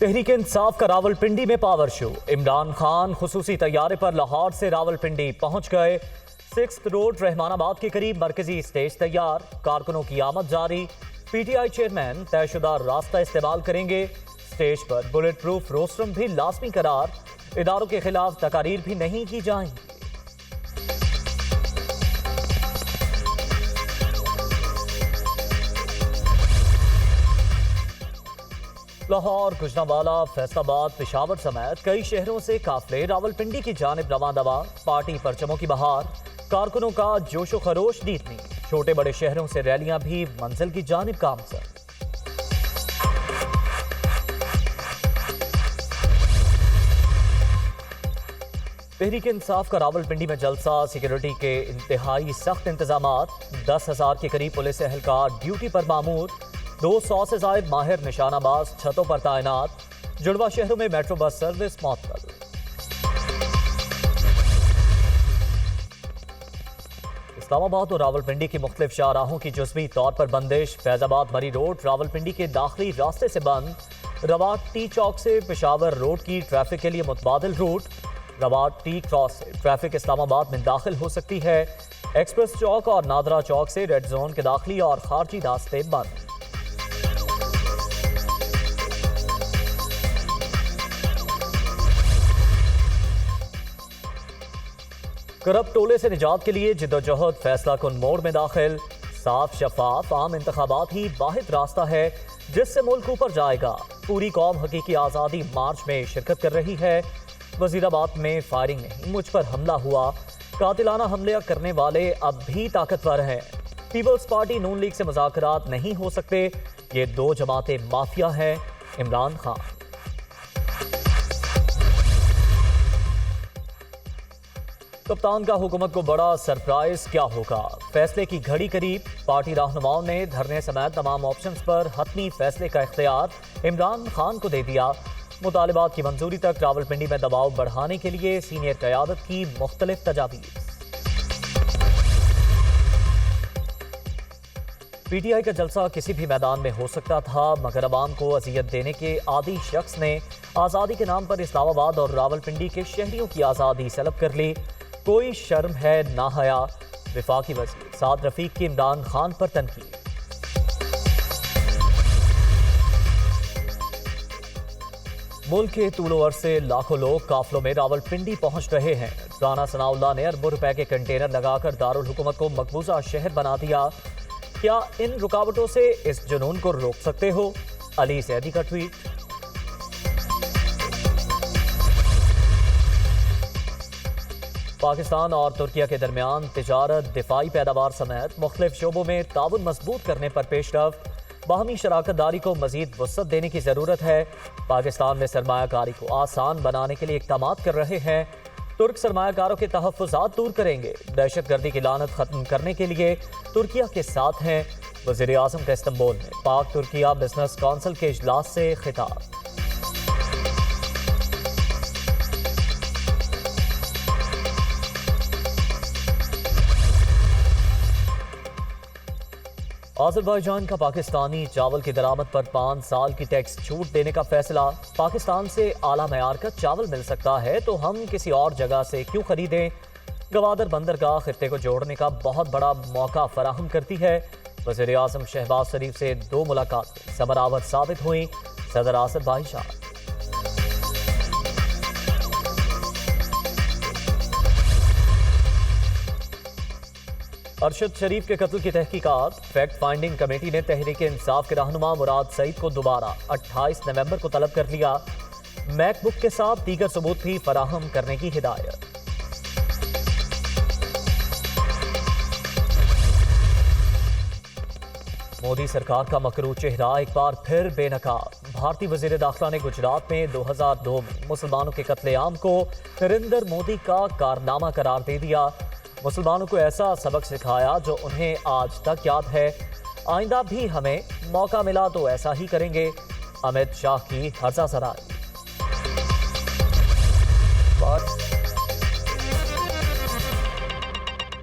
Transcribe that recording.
तहरीक इंसाफ का रावलपिंडी में power show. Imran Khan खुसूसी तैयारे पर लाहौर से रावलपिंडी पहुंच गए। 6th रोड रहमानाबाद के करीब मरकजी स्टेज तैयार, कारकुनों की आमद जारी। पीटीआई चेयरमैन तयशुदा रास्ता इस्तेमाल करेंगे। स्टेज पर बुलेट प्रूफ रोस्ट्रम भी लाजमी करार। इदारों के खिलाफ तकारीर भी नहीं की जाएंगी। लाहौर, गुजरांवाला, फैसलाबाद, पेशावर समेत कई शहरों से काफिले रावलपिंडी की जानिब रवां दवा। पार्टी परचमों की बहार, कारकुनों का जोशो खरोश दीदनी। छोटे बड़े शहरों से रैलियां भी मंजिल की जानिब गामजन। तहरीक इंसाफ का रावलपिंडी में जलसा, सिक्योरिटी के इंतहाई सख्त इंतजामात। 10,000 के करीब पुलिस एहलकार ड्यूटी पर मामूर। 200 से ज्यादा माहिर निशानाबाज छतों पर तैनात। जुड़वा शहरों में मेट्रो बस सर्विस मअतल। इस्लामाबाद और रावलपिंडी की मुख्तलिफ शाहराहों की जुज़वी तौर पर बंदिश। फैजाबाद मरी रोड रावलपिंडी के दाखिली रास्ते से बंद। रवाट टी चौक से पेशावर रोड की ट्रैफिक के लिए मुतबादिल रूट। रवाट टी क्रॉस से ट्रैफिक इस्लामाबाद में दाखिल हो सकती है। एक्सप्रेस चौक और नादरा चौक से रेड जोन के दाखिली और खारजी रास्ते बंद। करप्ट टोले से निजात के लिए जिद्दोजहद फैसला कुन मोड़ में दाखिल। साफ शफाफ आम इंतखाबात ही वाहिद रास्ता है जिससे मुल्क ऊपर जाएगा। पूरी कौम हकीकी आज़ादी मार्च में शिरकत कर रही है। वजीराबाद में फायरिंग नहीं, मुझ पर हमला हुआ। कातिलाना हमले करने वाले अब भी ताकतवर हैं। पीपल्स पार्टी नून लीग से मुज़ाकरात नहीं हो सकते। ये दो जमातें माफिया हैं। इमरान खान। कप्तान का हुकूमत को बड़ा सरप्राइज क्या होगा? फैसले की घड़ी करीब। पार्टी रहनुमाओं ने धरने समेत तमाम ऑप्शंस पर हतमी फैसले का इख्तियार इमरान खान को दे दिया। मुतालिबात की मंजूरी तक रावलपिंडी में दबाव बढ़ाने के लिए सीनियर क़यादत की मुख्तलिफ तजावीज़। पीटीआई का जलसा किसी भी मैदान में हो सकता था, मगर अवाम को अजियत देने के आदी शख्स ने आज़ादी के नाम पर इस्लामाबाद और रावलपिंडी के शहरियों की आज़ादी सलब कर ली। कोई शर्म है ना हया। वफाकी वज़ीर साद रफीक की इमरान खान पर तनकीद। मुल्क के तूलो अरसे लाखों लोग काफिलों में रावलपिंडी पहुंच रहे हैं। राना सनाउल्लाह ने अरबों रुपए के कंटेनर लगाकर दारुल हुकूमत को मकबूजा शहर बना दिया। क्या इन रुकावटों से इस जुनून को रोक सकते हो? अली सैदी का ट्वीट। पाकिस्तान और तुर्किया के दरमियान तिजारत, दिफाई पैदावार समेत मुख्तलिफ शोबों में ताउन मजबूत करने पर पेशरफ्त। बाहमी शराकत दारी को मजीद वसअत देने की जरूरत है। पाकिस्तान में सरमायाकारी को आसान बनाने के लिए इक़दाम कर रहे हैं। तुर्क सरमायाकारों के तहफ़्फ़ुज़ात दूर करेंगे। दहशत गर्दी की लानत खत्म करने के लिए तुर्किया के साथ हैं। वज़ीर आज़म का इस्तांबुल में पाक तुर्किया बिजनेस काउंसिल के इजलास से खिताब। अज़रबैजान का पाकिस्तानी चावल की दरामद पर 5 साल की टैक्स छूट देने का फैसला। पाकिस्तान से आला मयार का चावल मिल सकता है तो हम किसी और जगह से क्यों खरीदें? गवादर बंदरगाह खित्ते को जोड़ने का बहुत बड़ा मौका फराहम करती है। वज़ीर आज़म शहबाज शरीफ से 2 मुलाकातें समरावर साबित हुई। सदर आसद भाईजान। अरशद शरीफ के कत्ल की तहकीकात। फैक्ट फाइंडिंग कमेटी ने तहरीक इंसाफ के रहनुमा मुराद सईद को दोबारा 28 नवंबर को तलब कर लिया। मैकबुक के साथ दीगर सबूत भी फराहम करने की हिदायत। मोदी सरकार का मकरू चेहरा एक बार फिर बेनकाब। भारतीय वजीर दाखिला ने गुजरात में 2002 में मुसलमानों के कत्लेआम को नरेंद्र मोदी का कारनामा करार दे दिया। मुसलमानों को ऐसा सबक सिखाया जो उन्हें आज तक याद है। आइंदा भी हमें मौका मिला तो ऐसा ही करेंगे। अमित शाह की हर्जा सराय।